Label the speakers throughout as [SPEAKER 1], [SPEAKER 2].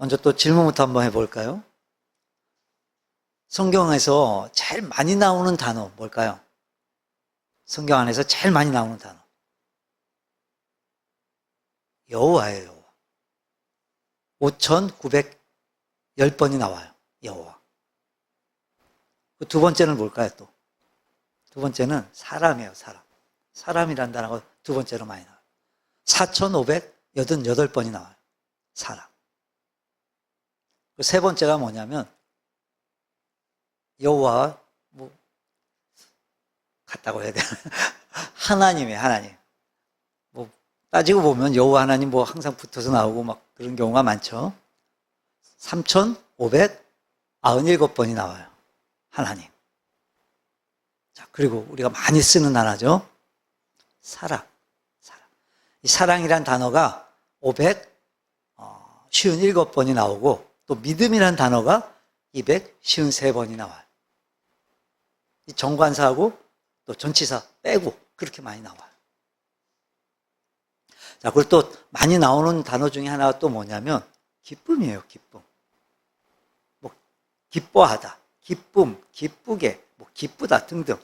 [SPEAKER 1] 먼저 또 질문부터 한번 해볼까요? 성경에서 제일 많이 나오는 단어 뭘까요? 성경 안에서 제일 많이 나오는 단어. 여호와예요, 여호와. 5,910번이 나와요, 여호와. 그 두 번째는 뭘까요, 또? 두 번째는 사람이에요, 사람. 사람이라는 단어가 두 번째로 많이 나와요. 4,588번이 나와요, 사람. 그 세 번째가 뭐냐면, 여호와, 같다고 해야 되나? 하나님이에요, 하나님. 따지고 보면 여호와 하나님 항상 붙어서 나오고 막 그런 경우가 많죠. 3,597번이 나와요, 하나님. 자, 그리고 우리가 많이 쓰는 단어죠. 사랑. 이 사랑이란 단어가 557번이 나오고, 또 믿음이란 단어가 253번이 나와요. 이 정관사하고 또 전치사 빼고 그렇게 많이 나와요. 자, 그리고 또 많이 나오는 단어 중에 하나가 또 뭐냐면 기쁨이에요, 기쁨. 기뻐하다, 기쁨, 기쁘게, 기쁘다 등등.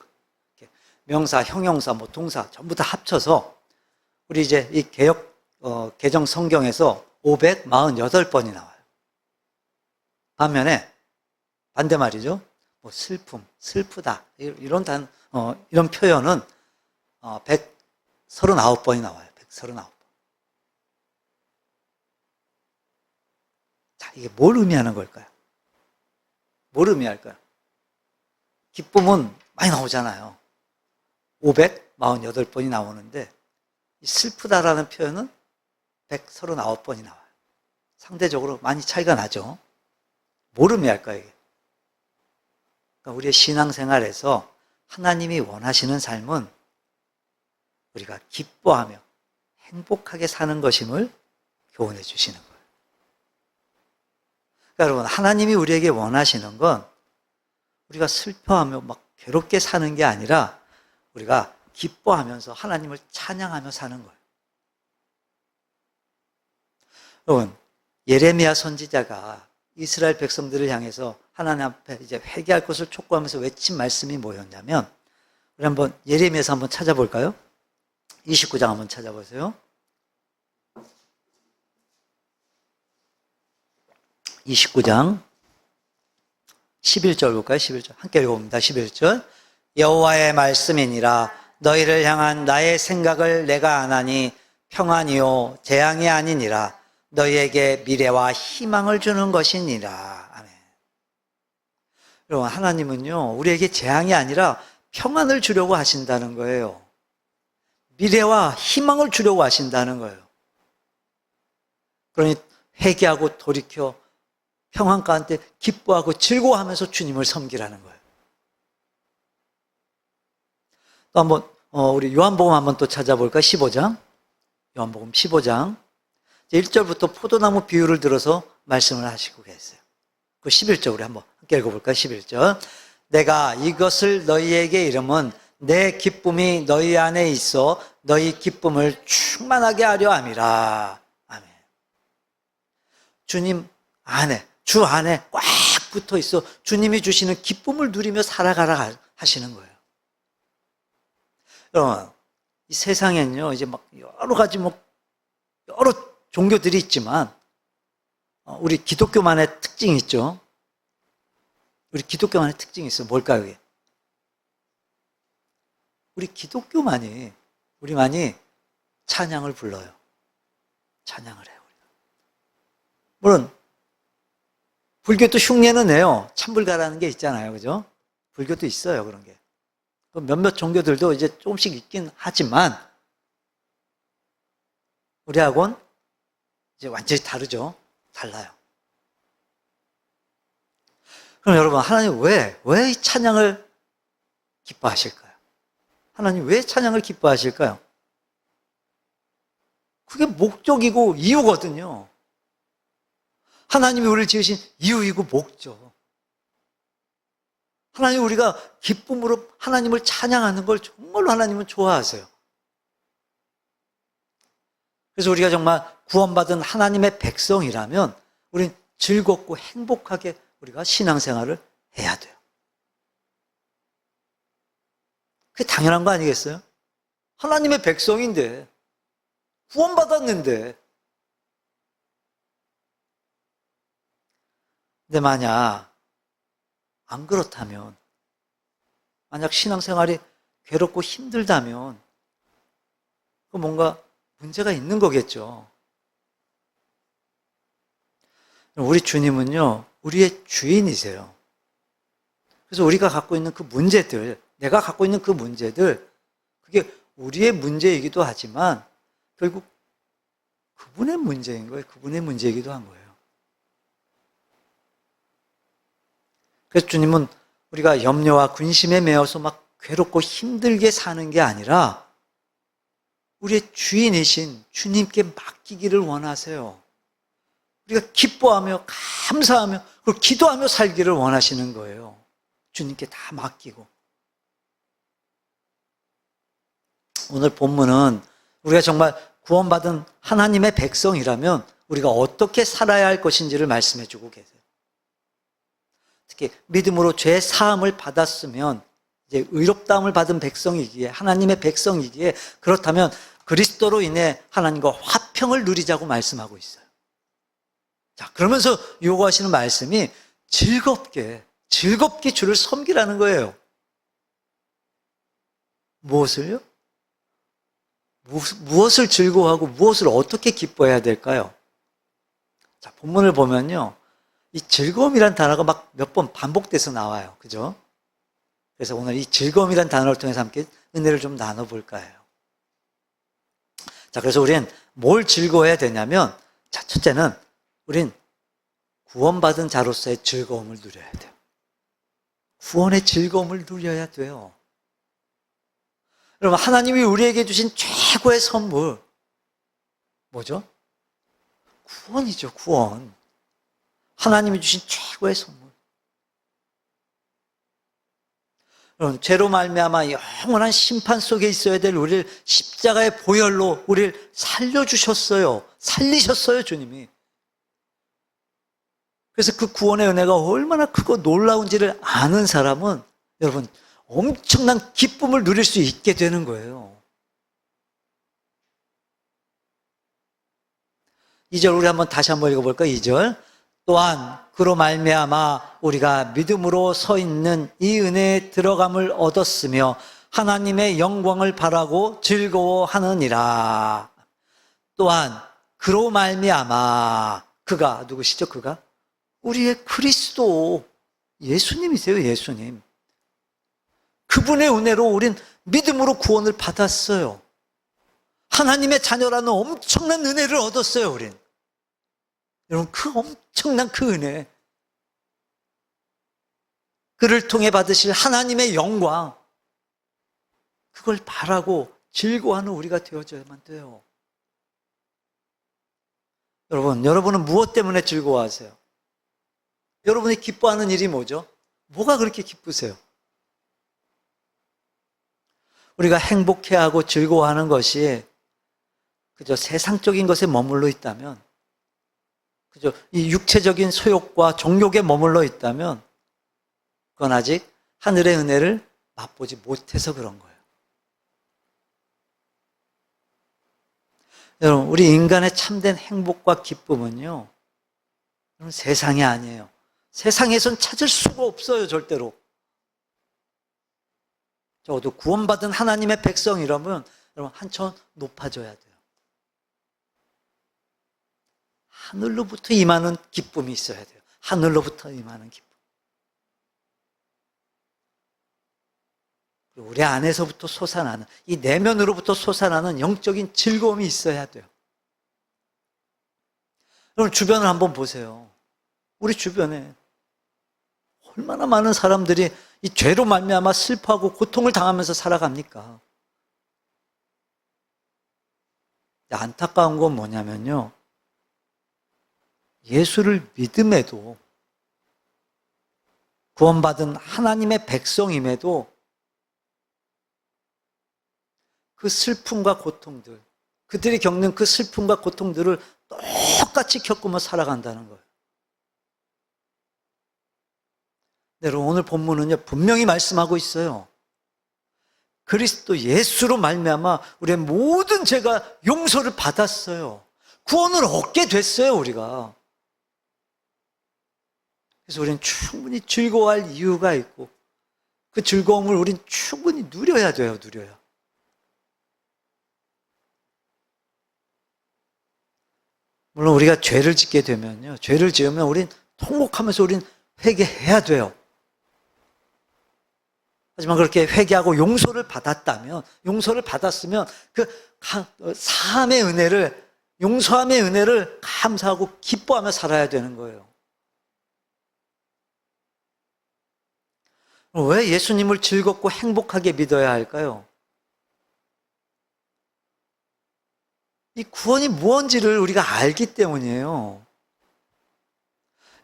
[SPEAKER 1] 명사, 형용사, 동사 전부 다 합쳐서 우리 이제 이 개정 성경에서 548번이 나와요. 반면에 반대말이죠. 슬픔, 슬프다 이런 이런 표현은 139번이 나와요. 139번. 자, 이게 뭘 의미하는 걸까요? 뭘 의미할까요? 기쁨은 많이 나오잖아요. 548번이 나오는데 슬프다라는 표현은 139번이 나와요. 상대적으로 많이 차이가 나죠. 뭘 의미할까요, 이게? 그러니까 우리의 신앙생활에서 하나님이 원하시는 삶은 우리가 기뻐하며 행복하게 사는 것임을 교훈해 주시는 거예요. 그러니까 여러분, 하나님이 우리에게 원하시는 건 우리가 슬퍼하며 괴롭게 사는 게 아니라 우리가 기뻐하면서 하나님을 찬양하며 사는 거예요. 여러분, 예레미야 선지자가 이스라엘 백성들을 향해서 하나님 앞에 이제 회개할 것을 촉구하면서 외친 말씀이 뭐였냐면, 우리 한번 예레미야서 한번 찾아볼까요? 29장 한번 찾아보세요. 29장 11절 볼까요? 11절 함께 읽어봅니다. 11절. 여호와의 말씀이니라. 너희를 향한 나의 생각을 내가 아나니 평안이요 재앙이 아니니라. 너희에게 미래와 희망을 주는 것이니라. 아멘. 여러분, 하나님은요, 우리에게 재앙이 아니라 평안을 주려고 하신다는 거예요. 미래와 희망을 주려고 하신다는 거예요. 그러니 회개하고 돌이켜 평안 가운데 기뻐하고 즐거워하면서 주님을 섬기라는 거예요. 또 한번 우리 요한복음 한번 또 찾아볼까? 15장. 요한복음 15장 1절부터 포도나무 비유를 들어서 말씀을 하시고 계세요. 그 11절 우리 한번 함께 읽어볼까요? 11절. 내가 이것을 너희에게 이름은 내 기쁨이 너희 안에 있어 너희 기쁨을 충만하게 하려 함이라. 아멘. 주님 안에, 주 안에 꽉 붙어 있어 주님이 주시는 기쁨을 누리며 살아가라 하시는 거예요. 여러분, 이 세상엔요, 이제 여러 가지 여러 종교들이 있지만, 우리 기독교만의 특징이 있죠. 우리 기독교만의 특징이 있어요. 뭘까요, 이게? 우리 기독교만이, 우리만이 찬양을 불러요. 찬양을 해요, 우리가. 물론, 불교도 흉내는 내요. 찬불가라는 게 있잖아요. 그죠? 불교도 있어요, 그런 게. 몇몇 종교들도 이제 조금씩 있긴 하지만, 우리하고는 이제 완전히 다르죠. 달라요. 그럼 여러분, 하나님 왜 이 찬양을 기뻐하실까요? 하나님 왜 찬양을 기뻐하실까요? 그게 목적이고 이유거든요. 하나님이 우리를 지으신 이유이고 목적. 하나님, 우리가 기쁨으로 하나님을 찬양하는 걸 정말로 하나님은 좋아하세요. 그래서 우리가 정말 구원받은 하나님의 백성이라면 우린 즐겁고 행복하게 우리가 신앙생활을 해야 돼요. 그게 당연한 거 아니겠어요? 하나님의 백성인데, 구원받았는데. 근데 만약 안 그렇다면, 만약 신앙생활이 괴롭고 힘들다면 그 뭔가 문제가 있는 거겠죠. 우리 주님은요, 우리의 주인이세요. 그래서 우리가 갖고 있는 그 문제들, 내가 갖고 있는 그 문제들, 그게 우리의 문제이기도 하지만 결국 그분의 문제인 거예요. 그분의 문제이기도 한 거예요. 그래서 주님은 우리가 염려와 근심에 매여서 막 괴롭고 힘들게 사는 게 아니라 우리의 주인이신 주님께 맡기기를 원하세요. 우리가 기뻐하며 감사하며 그리고 기도하며 살기를 원하시는 거예요. 주님께 다 맡기고. 오늘 본문은 우리가 정말 구원받은 하나님의 백성이라면 우리가 어떻게 살아야 할 것인지를 말씀해 주고 계세요. 특히 믿음으로 죄 사함을 받았으면 이제 의롭다함을 받은 백성이기에, 하나님의 백성이기에, 그렇다면 그리스도로 인해 하나님과 화평을 누리자고 말씀하고 있어요. 자, 그러면서 요구하시는 말씀이 즐겁게 주를 섬기라는 거예요. 무엇을요? 무엇을 즐거워하고 무엇을 어떻게 기뻐해야 될까요? 자, 본문을 보면요, 이 즐거움이란 단어가 막 몇 번 반복돼서 나와요. 그죠? 그래서 오늘 이 즐거움이란 단어를 통해서 함께 은혜를 좀 나눠볼까 해요. 자, 그래서 우리는 뭘 즐거워해야 되냐면, 자, 첫째는 우린 구원받은 자로서의 즐거움을 누려야 돼요. 구원의 즐거움을 누려야 돼요. 여러분, 하나님이 우리에게 주신 최고의 선물 뭐죠? 구원이죠. 구원. 하나님이 주신 최고의 선물. 여러분, 죄로 말미암아 영원한 심판 속에 있어야 될 우리를 십자가의 보혈로 우리를 살려주셨어요. 살리셨어요, 주님이. 그래서 그 구원의 은혜가 얼마나 크고 놀라운지를 아는 사람은 여러분 엄청난 기쁨을 누릴 수 있게 되는 거예요. 2절 우리 다시 한번 읽어볼까요? 2절. 또한 그로 말미암아 우리가 믿음으로 서 있는 이 은혜에 들어감을 얻었으며 하나님의 영광을 바라고 즐거워하느니라. 또한 그로 말미암아, 그가 누구시죠? 그가 우리의 그리스도 예수님이세요. 예수님. 그분의 은혜로 우린 믿음으로 구원을 받았어요. 하나님의 자녀라는 엄청난 은혜를 얻었어요. 우린. 여러분, 그 엄청난 그 은혜, 그를 통해 받으실 하나님의 영광, 그걸 바라고 즐거워하는 우리가 되어져야만 돼요. 여러분은 무엇 때문에 즐거워하세요? 여러분이 기뻐하는 일이 뭐죠? 뭐가 그렇게 기쁘세요? 우리가 행복해하고 즐거워하는 것이 그저 세상적인 것에 머물러 있다면, 그죠? 이 육체적인 소욕과 정욕에 머물러 있다면 그건 아직 하늘의 은혜를 맛보지 못해서 그런 거예요. 여러분, 우리 인간의 참된 행복과 기쁨은요, 여러분, 세상이 아니에요. 세상에선 찾을 수가 없어요, 절대로. 적어도 구원받은 하나님의 백성이라면 여러분 한층 높아져야 돼요. 하늘로부터 임하는 기쁨이 있어야 돼요. 하늘로부터 임하는 기쁨. 우리 안에서부터 솟아나는, 이 내면으로부터 솟아나는 영적인 즐거움이 있어야 돼요. 여러분, 주변을 한번 보세요. 우리 주변에 얼마나 많은 사람들이 이 죄로 말미암아 슬퍼하고 고통을 당하면서 살아갑니까? 안타까운 건 뭐냐면요, 예수를 믿음에도, 구원받은 하나님의 백성임에도 그 슬픔과 고통들, 그들이 겪는 그 슬픔과 고통들을 똑같이 겪으며 살아간다는 거예요. 여러분, 오늘 본문은요, 분명히 말씀하고 있어요. 그리스도 예수로 말미암아 우리의 모든 죄가 용서를 받았어요. 구원을 얻게 됐어요, 우리가. 그래서 우리는 충분히 즐거워할 이유가 있고 그 즐거움을 우리는 충분히 누려야 돼요, 누려야. 물론 우리가 죄를 짓게 되면요, 죄를 지으면 우린 통곡하면서 우린 회개해야 돼요. 하지만 그렇게 회개하고 용서를 받았다면, 용서를 받았으면 그 사함의 은혜를, 용서함의 은혜를 감사하고 기뻐하며 살아야 되는 거예요. 왜 예수님을 즐겁고 행복하게 믿어야 할까요? 이 구원이 무엇인지를 우리가 알기 때문이에요.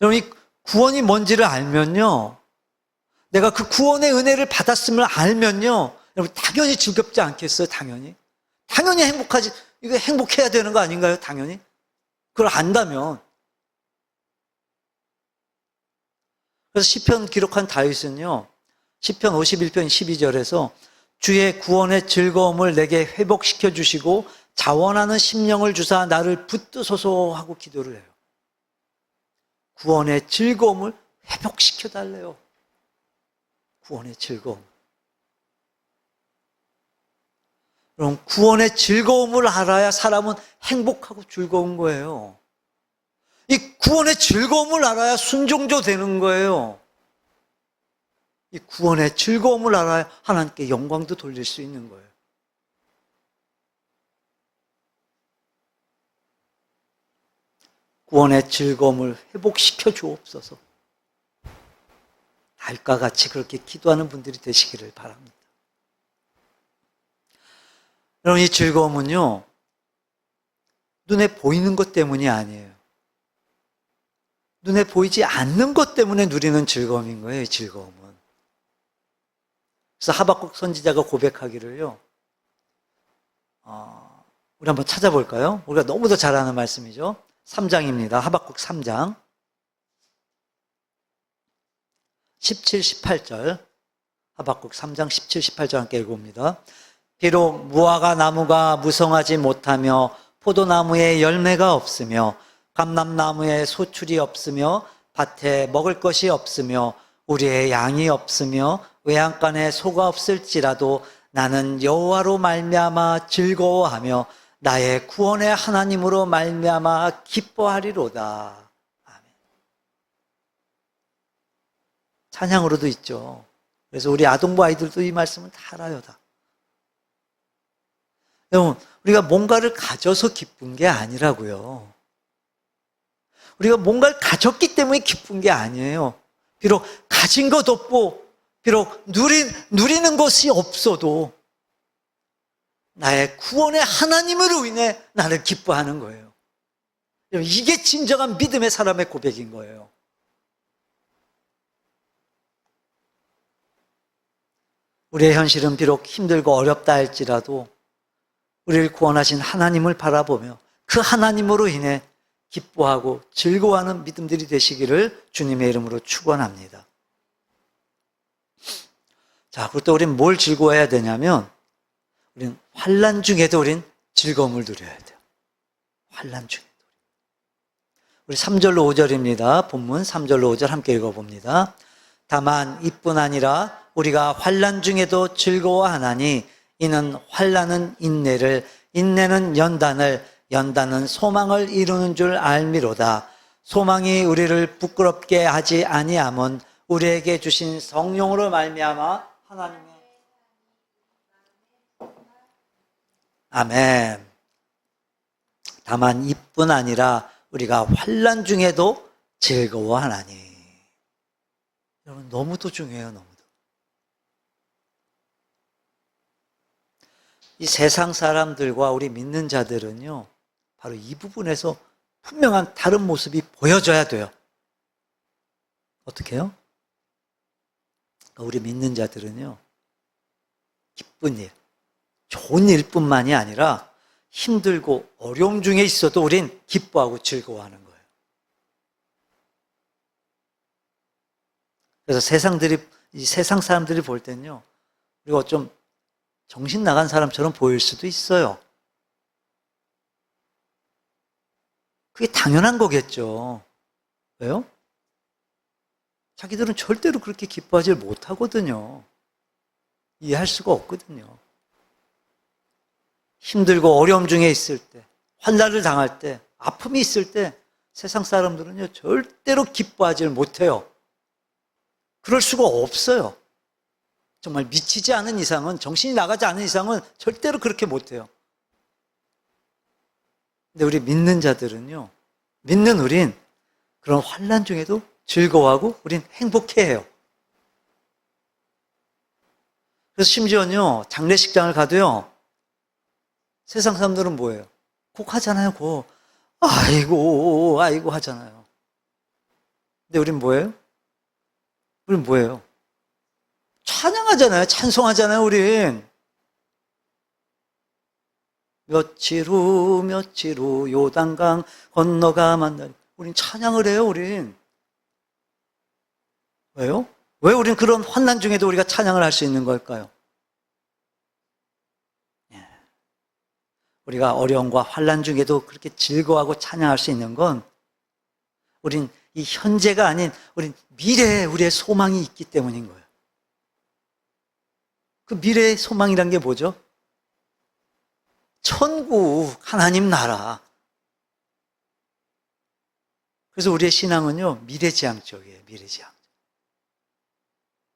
[SPEAKER 1] 여러분, 이 구원이 뭔지를 알면요, 내가 그 구원의 은혜를 받았음을 알면요, 여러분, 당연히 즐겁지 않겠어요? 당연히 행복하지. 이거 행복해야 되는 거 아닌가요? 당연히. 그걸 안다면. 그래서 시편 기록한 다윗은요, 시편 51편 12절에서 주의 구원의 즐거움을 내게 회복시켜 주시고 자원하는 심령을 주사 나를 붙드소서 하고 기도를 해요. 구원의 즐거움을 회복시켜 달래요. 구원의 즐거움. 그럼 구원의 즐거움을 알아야 사람은 행복하고 즐거운 거예요. 이 구원의 즐거움을 알아야 순종조 되는 거예요. 이 구원의 즐거움을 알아야 하나님께 영광도 돌릴 수 있는 거예요. 구원의 즐거움을 회복시켜 주옵소서. 달과 같이 그렇게 기도하는 분들이 되시기를 바랍니다. 여러분, 이 즐거움은요, 눈에 보이는 것 때문이 아니에요. 눈에 보이지 않는 것 때문에 누리는 즐거움인 거예요, 이 즐거움은. 그래서 하박국 선지자가 고백하기를요, 우리 한번 찾아볼까요? 우리가 너무도 잘 아는 말씀이죠. 3장입니다. 하박국 3장 17, 18절. 하박국 3장 17, 18절 함께 읽어봅니다. 비록 무화과 나무가 무성하지 못하며 포도나무에 열매가 없으며 감람나무에 소출이 없으며 밭에 먹을 것이 없으며 우리의 양이 없으며 외양간에 소가 없을지라도 나는 여호와로 말미암아 즐거워하며 나의 구원의 하나님으로 말미암아 기뻐하리로다. 아멘. 찬양으로도 있죠. 그래서 우리 아동부 아이들도 이 말씀을 다 알아요, 다. 여러분, 우리가 뭔가를 가져서 기쁜 게 아니라고요. 우리가 뭔가를 가졌기 때문에 기쁜 게 아니에요. 비록 가진 것 없고 비록 누리는 것이 없어도 나의 구원의 하나님으로 인해 나를 기뻐하는 거예요. 이게 진정한 믿음의 사람의 고백인 거예요. 우리의 현실은 비록 힘들고 어렵다 할지라도 우리를 구원하신 하나님을 바라보며 그 하나님으로 인해 기뻐하고 즐거워하는 믿음들이 되시기를 주님의 이름으로 축원합니다. 자, 그리고 또 우리는 뭘 즐거워해야 되냐면 우리는 환난 중에도 우리는 즐거움을 누려야 돼요. 환난 중에도. 우리 3절로 5절입니다. 본문 3절로 5절 함께 읽어봅니다. 다만 이뿐 아니라 우리가 환난 중에도 즐거워하나니 이는 환난은 인내를, 인내는 연단을, 연단은 소망을 이루는 줄 알미로다. 소망이 우리를 부끄럽게 하지 아니함은 우리에게 주신 성령으로 말미암아 하나님의 아멘. 다만 이뿐 아니라 우리가 환난 중에도 즐거워하나니. 여러분, 너무도 중요해요, 너무도. 이 세상 사람들과 우리 믿는 자들은요, 바로 이 부분에서 분명한 다른 모습이 보여져야 돼요. 어떻게 해요? 우리 믿는 자들은요, 기쁜 일, 좋은 일뿐만이 아니라 힘들고 어려움 중에 있어도 우린 기뻐하고 즐거워하는 거예요. 그래서 이 세상 사람들이 볼 때는요, 우리가 좀 정신 나간 사람처럼 보일 수도 있어요. 그게 당연한 거겠죠. 왜요? 자기들은 절대로 그렇게 기뻐하지 못하거든요. 이해할 수가 없거든요. 힘들고 어려움 중에 있을 때, 환난을 당할 때, 아픔이 있을 때 세상 사람들은요, 절대로 기뻐하지 못해요. 그럴 수가 없어요. 정말 미치지 않은 이상은, 정신이 나가지 않은 이상은 절대로 그렇게 못해요. 근데 우리 믿는 자들은요, 믿는 우린 그런 환난 중에도 즐거워하고 우린 행복해해요. 그래서 심지어는요, 장례식장을 가도요, 세상 사람들은 뭐예요? 곡 하잖아요, 곡. 아이고, 아이고 하잖아요. 근데 우린 뭐예요? 우린 뭐예요? 찬양하잖아요, 찬송하잖아요, 우린. 며칠 후 요단강 건너가 만나리. 우린 찬양을 해요, 우린. 왜요? 왜 우린 그런 환난 중에도 우리가 찬양을 할 수 있는 걸까요? 우리가 어려움과 환난 중에도 그렇게 즐거워하고 찬양할 수 있는 건 우린 이 현재가 아닌 우린 미래에 우리의 소망이 있기 때문인 거예요. 그 미래의 소망이란 게 뭐죠? 천국, 하나님 나라. 그래서 우리의 신앙은요, 미래지향적이에요, 미래지향적.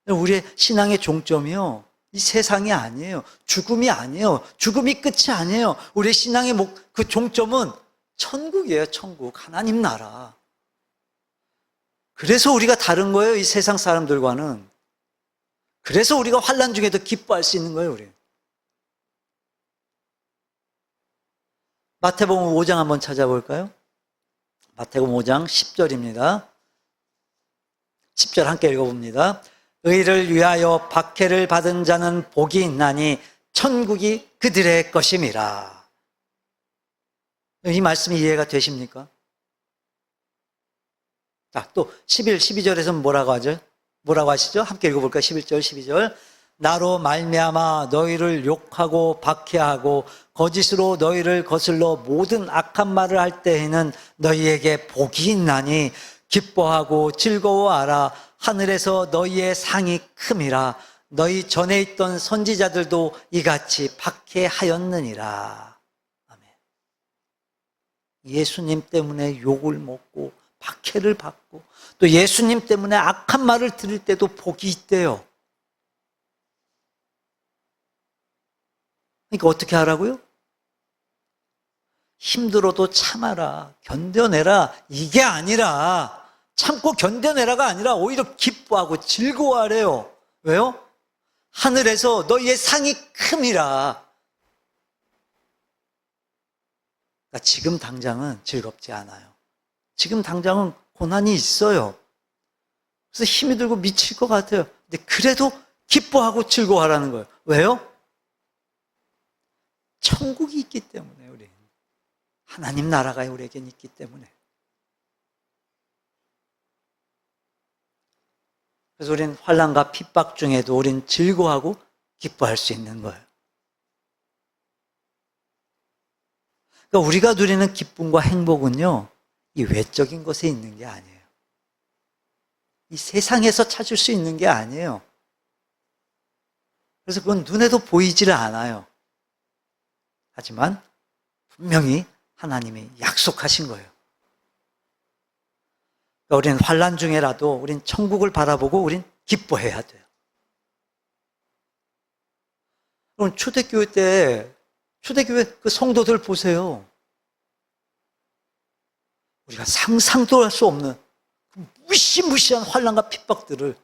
[SPEAKER 1] 우리의 신앙의 종점이요, 이 세상이 아니에요. 죽음이 아니에요. 죽음이 끝이 아니에요. 우리의 신앙의 그 종점은 천국이에요, 천국. 하나님 나라. 그래서 우리가 다른 거예요, 이 세상 사람들과는. 그래서 우리가 환난 중에도 기뻐할 수 있는 거예요, 우리. 마태복음 5장 한번 찾아볼까요? 마태복음 5장 10절입니다. 10절 함께 읽어봅니다. 의를 위하여 박해를 받은 자는 복이 있나니 천국이 그들의 것임이라. 이 말씀이 이해가 되십니까? 자, 또 12절에서는 뭐라고 하죠? 뭐라고 하시죠? 함께 읽어볼까요? 11절, 12절. 나로 말미암아 너희를 욕하고 박해하고 거짓으로 너희를 거슬러 모든 악한 말을 할 때에는 너희에게 복이 있나니 기뻐하고 즐거워하라. 하늘에서 너희의 상이 큼이라. 너희 전에 있던 선지자들도 이같이 박해하였느니라. 아멘. 예수님 때문에 욕을 먹고 박해를 받고 또 예수님 때문에 악한 말을 들을 때도 복이 있대요. 그러니까 어떻게 하라고요? 힘들어도 참아라, 견뎌내라. 이게 아니라, 참고 견뎌내라가 아니라 오히려 기뻐하고 즐거워하래요. 왜요? 하늘에서 너희의 상이 큼이라. 그러니까 지금 당장은 즐겁지 않아요. 지금 당장은 고난이 있어요. 그래서 힘이 들고 미칠 것 같아요. 근데 그래도 기뻐하고 즐거워하라는 거예요. 왜요? 천국이 있기 때문에, 우리 하나님 나라가 우리에겐 있기 때문에. 그래서 우리는 환난과 핍박 중에도 우리는 즐거워하고 기뻐할 수 있는 거예요. 그러니까 우리가 누리는 기쁨과 행복은요, 이 외적인 것에 있는 게 아니에요. 이 세상에서 찾을 수 있는 게 아니에요. 그래서 그건 눈에도 보이지를 않아요. 하지만 분명히 하나님이 약속하신 거예요. 그러니까 우리는 환난 중에라도 우린 천국을 바라보고 우린 기뻐해야 돼요. 그럼 초대교회 때 초대교회 그 성도들 보세요. 우리가 상상도 할 수 없는 무시무시한 환난과 핍박들을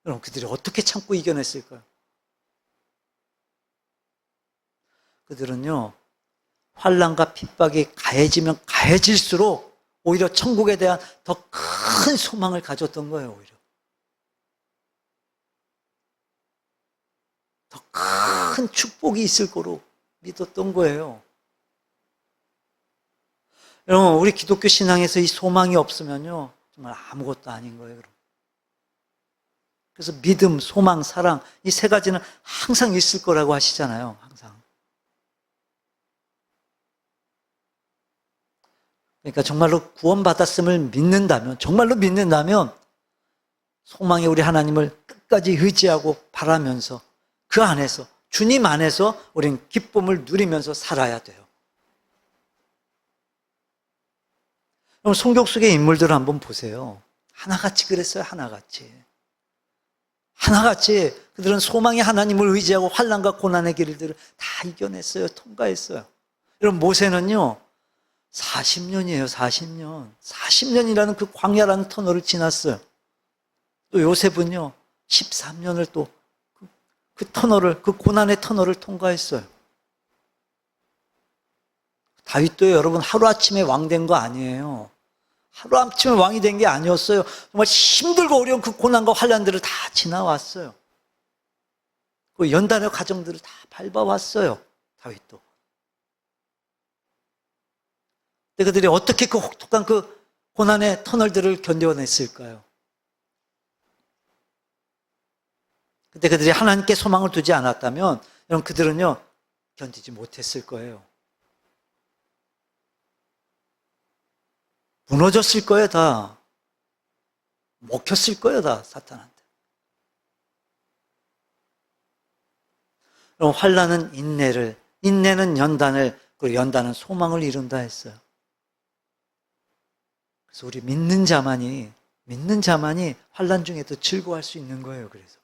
[SPEAKER 1] 그럼 그들이 어떻게 참고 이겨냈을까요? 그들은요, 환난과 핍박이 가해지면 가해질수록 오히려 천국에 대한 더 큰 소망을 가졌던 거예요, 오히려. 더 큰 축복이 있을 거로 믿었던 거예요. 여러분, 우리 기독교 신앙에서 이 소망이 없으면요, 정말 아무것도 아닌 거예요, 그럼. 그래서 믿음, 소망, 사랑 이 세 가지는 항상 있을 거라고 하시잖아요. 항상. 그러니까 정말로 구원받았음을 믿는다면, 정말로 믿는다면 소망의 우리 하나님을 끝까지 의지하고 바라면서 그 안에서, 주님 안에서 우리는 기쁨을 누리면서 살아야 돼요. 그럼 성경 속의 인물들을 한번 보세요. 하나같이 그랬어요. 하나같이. 하나같이 그들은 소망의 하나님을 의지하고 환난과 고난의 길들을 다 이겨냈어요. 통과했어요. 여러분 모세는요 40년이에요. 40년. 40년이라는 그 광야라는 터널을 지났어요. 또 요셉은요 13년을 또 그 터널을, 그 고난의 터널을 통과했어요. 다윗도 여러분 하루아침에 왕 된 거 아니에요. 하루아침에 왕이 된 게 아니었어요. 정말 힘들고 어려운 그 고난과 환난들을 다 지나왔어요. 그 연단의 과정들을 다 밟아왔어요. 다윗도. 근데 그들이 어떻게 그 혹독한 그 고난의 터널들을 견뎌냈을까요? 근데 그들이 하나님께 소망을 두지 않았다면 여러분 그들은요 견디지 못했을 거예요. 무너졌을 거예요. 다 먹혔을 거예요. 다 사탄한테. 그럼 환난은 인내를, 인내는 연단을, 그리고 연단은 소망을 이룬다 했어요. 그래서 우리 믿는 자만이 환난 중에도 즐거워할 수 있는 거예요. 그래서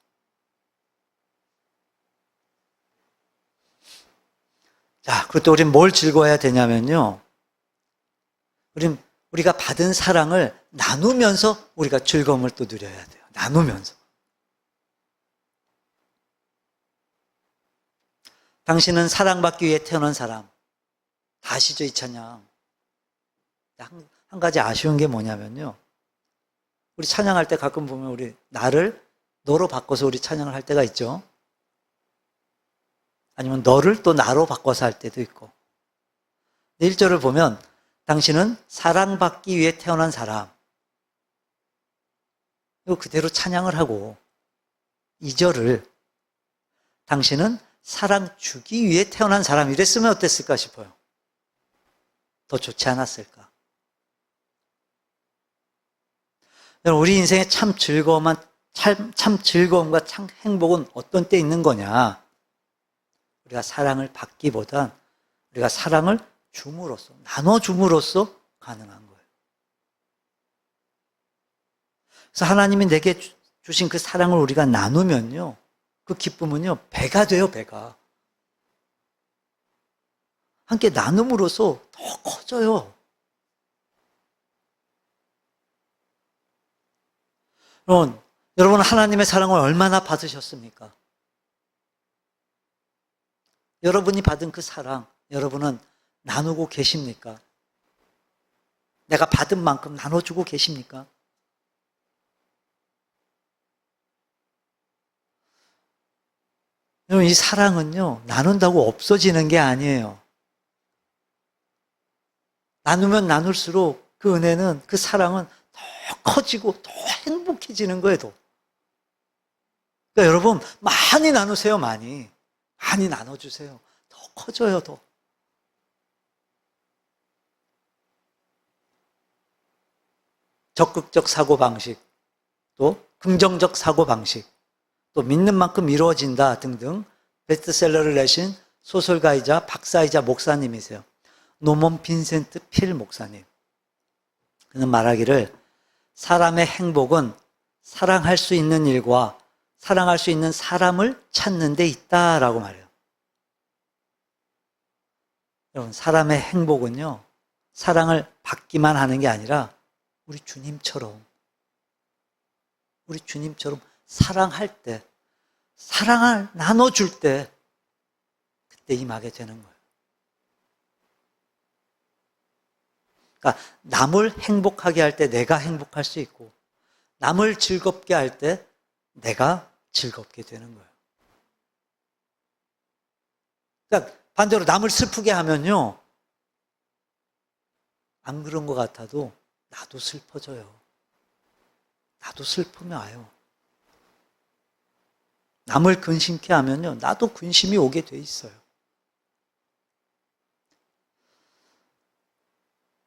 [SPEAKER 1] 자, 그것도 우리는 뭘 즐거워해야 되냐면요. 우리가 받은 사랑을 나누면서 우리가 즐거움을 또 누려야 돼요. 나누면서. 당신은 사랑받기 위해 태어난 사람. 다 아시죠, 이 찬양. 한 가지 아쉬운 게 뭐냐면요. 우리 찬양할 때 가끔 보면 우리 나를 너로 바꿔서 우리 찬양을 할 때가 있죠. 아니면 너를 또 나로 바꿔서 할 때도 있고. 1절을 보면 당신은 사랑받기 위해 태어난 사람. 이거 그대로 찬양을 하고 2절을 당신은 사랑 주기 위해 태어난 사람 이랬으면 어땠을까 싶어요. 더 좋지 않았을까? 우리 인생의 참 즐거움과 참 행복은 어떤 때 있는 거냐? 우리가 사랑을 받기보단 우리가 사랑을 줌으로써, 나눠줌으로써 가능한 거예요. 그래서 하나님이 내게 주신 그 사랑을 우리가 나누면요, 그 기쁨은요, 배가 돼요, 배가. 함께 나눔으로써 더 커져요. 여러분 하나님의 사랑을 얼마나 받으셨습니까? 여러분이 받은 그 사랑, 여러분은 나누고 계십니까? 내가 받은 만큼 나눠주고 계십니까? 여러분, 이 사랑은요, 나눈다고 없어지는 게 아니에요. 나누면 나눌수록 그 은혜는, 그 사랑은 더 커지고 더 행복해지는 거예요, 더. 그러니까 여러분, 많이 나누세요, 많이. 많이 나눠주세요. 더 커져요, 더. 적극적 사고방식, 또 긍정적 사고방식, 또 믿는 만큼 이루어진다 등등 베스트셀러를 내신 소설가이자 박사이자 목사님이세요. 노먼 빈센트 필 목사님. 그는 말하기를 사람의 행복은 사랑할 수 있는 일과 사랑할 수 있는 사람을 찾는 데 있다라고 말해요. 여러분, 사람의 행복은요, 사랑을 받기만 하는 게 아니라 우리 주님처럼 사랑할 때, 사랑을 나눠줄 때, 그때 임하게 되는 거예요. 그러니까 남을 행복하게 할 때 내가 행복할 수 있고, 남을 즐겁게 할 때 내가 즐겁게 되는 거예요. 그러니까 반대로 남을 슬프게 하면요, 안 그런 것 같아도 나도 슬퍼져요. 나도 슬픔이 와요. 남을 근심케 하면요, 나도 근심이 오게 돼 있어요.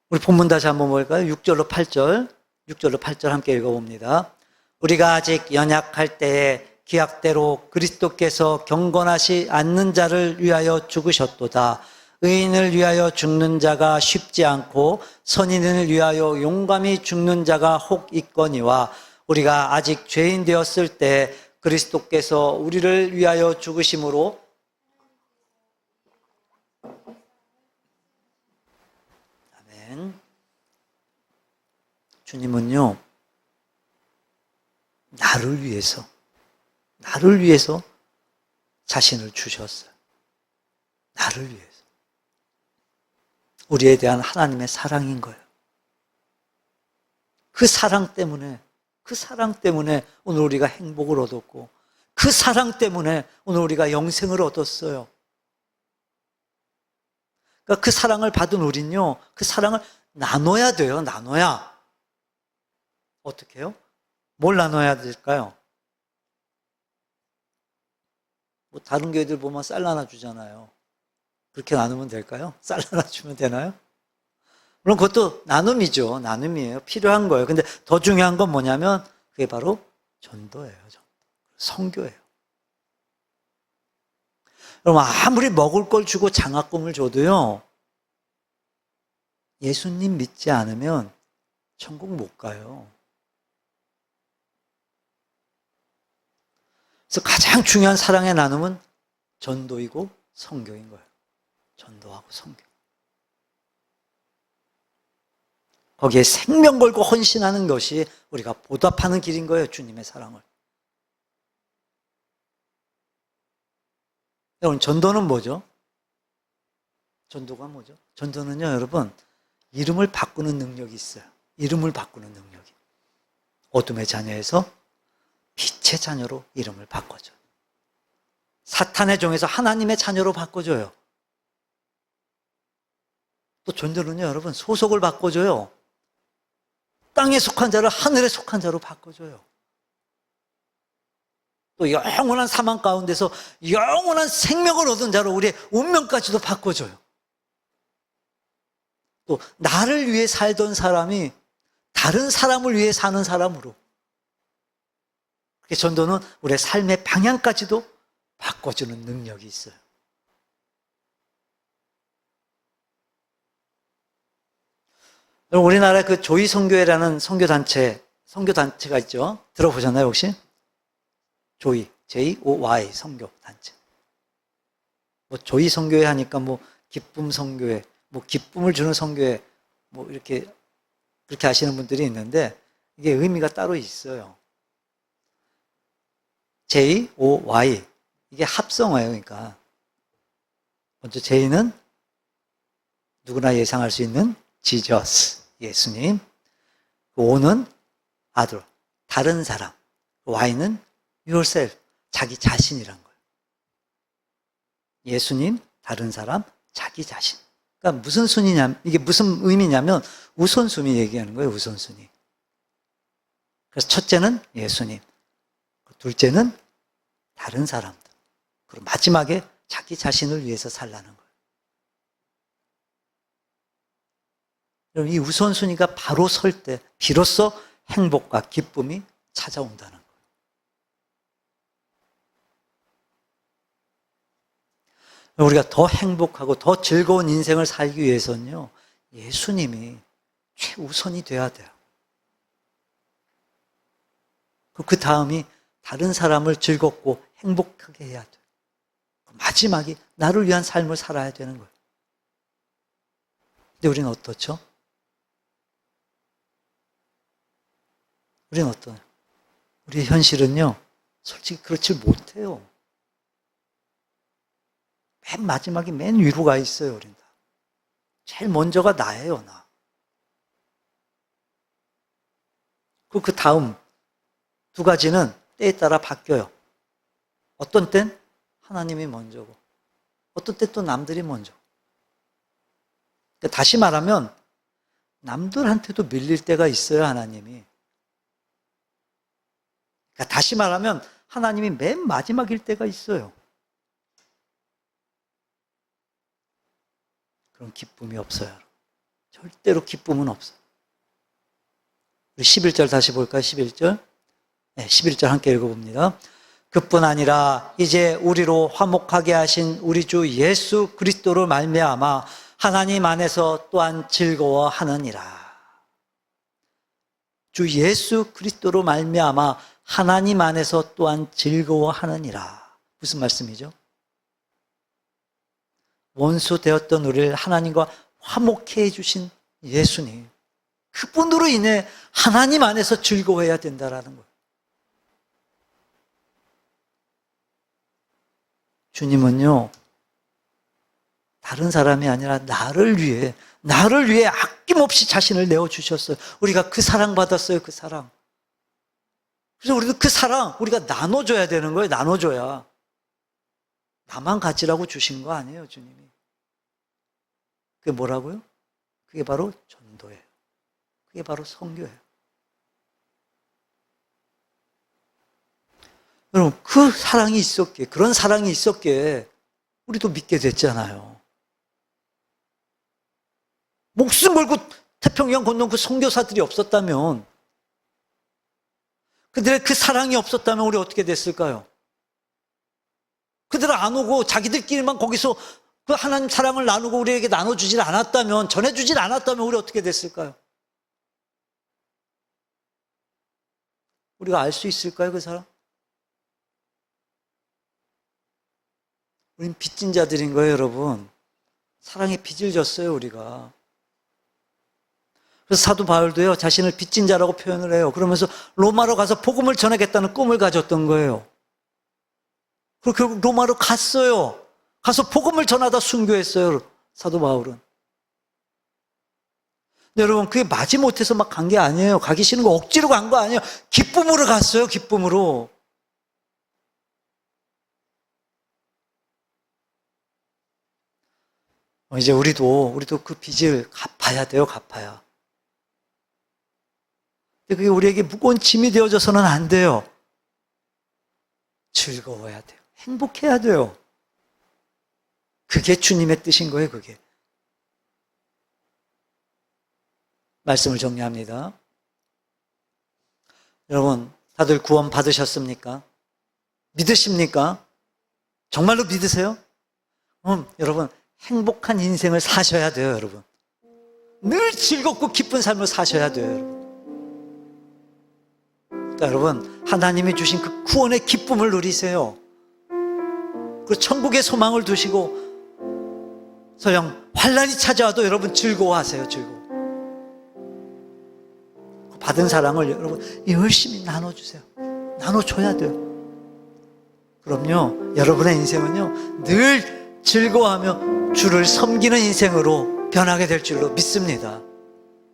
[SPEAKER 1] 우리 본문 다시 한번 볼까요? 6절로 8절. 6절로 8절 함께 읽어봅니다. 우리가 아직 연약할 때에 기약대로 그리스도께서 경건하지 않는 자를 위하여 죽으셨도다. 의인을 위하여 죽는 자가 쉽지 않고 선인을 위하여 용감히 죽는 자가 혹 있거니와 우리가 아직 죄인 되었을 때 그리스도께서 우리를 위하여 죽으심으로 아멘. 주님은요, 나를 위해서 자신을 주셨어요. 나를 위해서. 우리에 대한 하나님의 사랑인 거예요. 그 사랑 때문에 오늘 우리가 행복을 얻었고, 그 사랑 때문에 오늘 우리가 영생을 얻었어요. 그러니까 그 사랑을 받은 우린요, 그 사랑을 나눠야 돼요. 나눠야. 어떻게 해요? 뭘 나눠야 될까요? 뭐 다른 교회들 보면 쌀 하나 주잖아요. 그렇게 나누면 될까요? 쌀 하나 주면 되나요? 물론 그것도 나눔이죠. 나눔이에요. 필요한 거예요. 근데 더 중요한 건 뭐냐면 그게 바로 전도예요. 전도. 선교예요. 여러분, 아무리 먹을 걸 주고 장학금을 줘도요, 예수님 믿지 않으면 천국 못 가요. 그래서 가장 중요한 사랑의 나눔은 전도이고 선교인 거예요. 전도하고 선교. 거기에 생명 걸고 헌신하는 것이 우리가 보답하는 길인 거예요. 주님의 사랑을. 여러분, 전도는 뭐죠? 전도가 뭐죠? 전도는요, 여러분, 이름을 바꾸는 능력이 있어요. 이름을 바꾸는 능력이. 어둠의 자녀에서 빛의 자녀로 이름을 바꿔줘요. 사탄의 종에서 하나님의 자녀로 바꿔줘요. 또 전도는요, 여러분, 소속을 바꿔줘요. 땅에 속한 자를 하늘에 속한 자로 바꿔줘요. 또 영원한 사망 가운데서 영원한 생명을 얻은 자로 우리의 운명까지도 바꿔줘요. 또 나를 위해 살던 사람이 다른 사람을 위해 사는 사람으로. 전도는 우리의 삶의 방향까지도 바꿔주는 능력이 있어요. 우리나라에 그 조이선교회라는 선교단체가 있죠. 들어보셨나요, 혹시? 조이, J-O-Y 선교단체. 뭐 조이 선교회 하니까 뭐 기쁨 선교회, 뭐 기쁨을 주는 선교회, 뭐 이렇게 그렇게 하시는 분들이 있는데 이게 의미가 따로 있어요. J-O-Y 이게 합성어예요. 그러니까 먼저 J는 누구나 예상할 수 있는 Jesus, 예수님. O는 other, 다른 사람. Y는 yourself, 자기 자신이란 거예요. 예수님, 다른 사람, 자기 자신. 그러니까 무슨 순위냐, 이게 무슨 의미냐면 우선순위 얘기하는 거예요. 우선순위. 그래서 첫째는 예수님, 둘째는 다른 사람들, 그리고 마지막에 자기 자신을 위해서 살라는 거예요. 이 우선순위가 바로 설 때 비로소 행복과 기쁨이 찾아온다는 거예요. 우리가 더 행복하고 더 즐거운 인생을 살기 위해서는요, 예수님이 최우선이 돼야 돼요. 그 다음이 다른 사람을 즐겁고 행복하게 해야 돼요. 마지막이 나를 위한 삶을 살아야 되는 거예요. 근데 우리는 어떻죠? 우리는 어떠냐? 우리의 현실은요, 솔직히 그렇지 못해요. 맨 마지막이 맨 위로 가 있어요, 우린 다. 제일 먼저가 나예요, 나. 그 다음 두 가지는 때에 따라 바뀌어요. 어떤 땐 하나님이 먼저고, 어떤 땐 또 남들이 먼저. 다시 말하면 남들한테도 밀릴 때가 있어요, 하나님이. 다시 말하면 하나님이 맨 마지막일 때가 있어요. 그런 기쁨이 없어요. 절대로 기쁨은 없어요. 우리 11절 다시 볼까요? 11절. 네, 11절 함께 읽어봅니다. 그뿐 아니라 이제 우리로 화목하게 하신 우리 주 예수 그리스도로 말미암아 하나님 안에서 또한 즐거워하느니라. 주 예수 그리스도로 말미암아 하나님 안에서 또한 즐거워하느니라. 무슨 말씀이죠? 원수 되었던 우리를 하나님과 화목해 주신 예수님, 그분으로 인해 하나님 안에서 즐거워해야 된다라는 거예요. 주님은요, 다른 사람이 아니라 나를 위해 아낌없이 자신을 내어주셨어요. 우리가 그 사랑 받았어요, 그 사랑. 그래서 우리도 그 사랑, 우리가 나눠줘야 되는 거예요, 나눠줘야. 나만 가지라고 주신 거 아니에요, 주님이. 그게 뭐라고요? 그게 바로 전도예요. 그게 바로 선교예요. 여러분, 그 사랑이 있었기에, 그런 사랑이 있었기에 우리도 믿게 됐잖아요. 목숨 걸고 태평양 건넌 그 선교사들이 없었다면, 그들의 그 사랑이 없었다면 우리 어떻게 됐을까요? 그들은 안 오고 자기들끼리만 거기서 그 하나님 사랑을 나누고 우리에게 나눠주질 않았다면, 전해주질 않았다면 우리 어떻게 됐을까요? 우리가 알 수 있을까요, 그 사람? 우린 빚진 자들인 거예요, 여러분. 사랑에 빚을 졌어요, 우리가. 그래서 사도 바울도요, 자신을 빚진 자라고 표현을 해요. 그러면서 로마로 가서 복음을 전하겠다는 꿈을 가졌던 거예요. 그리고 결국 로마로 갔어요. 가서 복음을 전하다 순교했어요, 사도 바울은. 근데 여러분, 그게 마지못해서 막 간 게 아니에요. 가기 싫은 거 억지로 간 거 아니에요. 기쁨으로 갔어요, 기쁨으로. 이제 우리도 그 빚을 갚아야 돼요, 갚아야. 근데 그게 우리에게 무거운 짐이 되어져서는 안 돼요. 즐거워야 돼요. 행복해야 돼요. 그게 주님의 뜻인 거예요, 그게. 말씀을 정리합니다. 여러분, 다들 구원 받으셨습니까? 믿으십니까? 정말로 믿으세요? 여러분, 행복한 인생을 사셔야 돼요, 여러분. 늘 즐겁고 기쁜 삶을 사셔야 돼요, 여러분. 그러니까 여러분, 하나님이 주신 그 구원의 기쁨을 누리세요. 그리고 천국의 소망을 두시고, 설령 환난이 찾아와도 여러분 즐거워하세요, 즐거워. 받은 사랑을 여러분 열심히 나눠주세요. 나눠줘야 돼요. 그럼요, 여러분의 인생은요, 늘 즐거워하며 주를 섬기는 인생으로 변하게 될 줄로 믿습니다.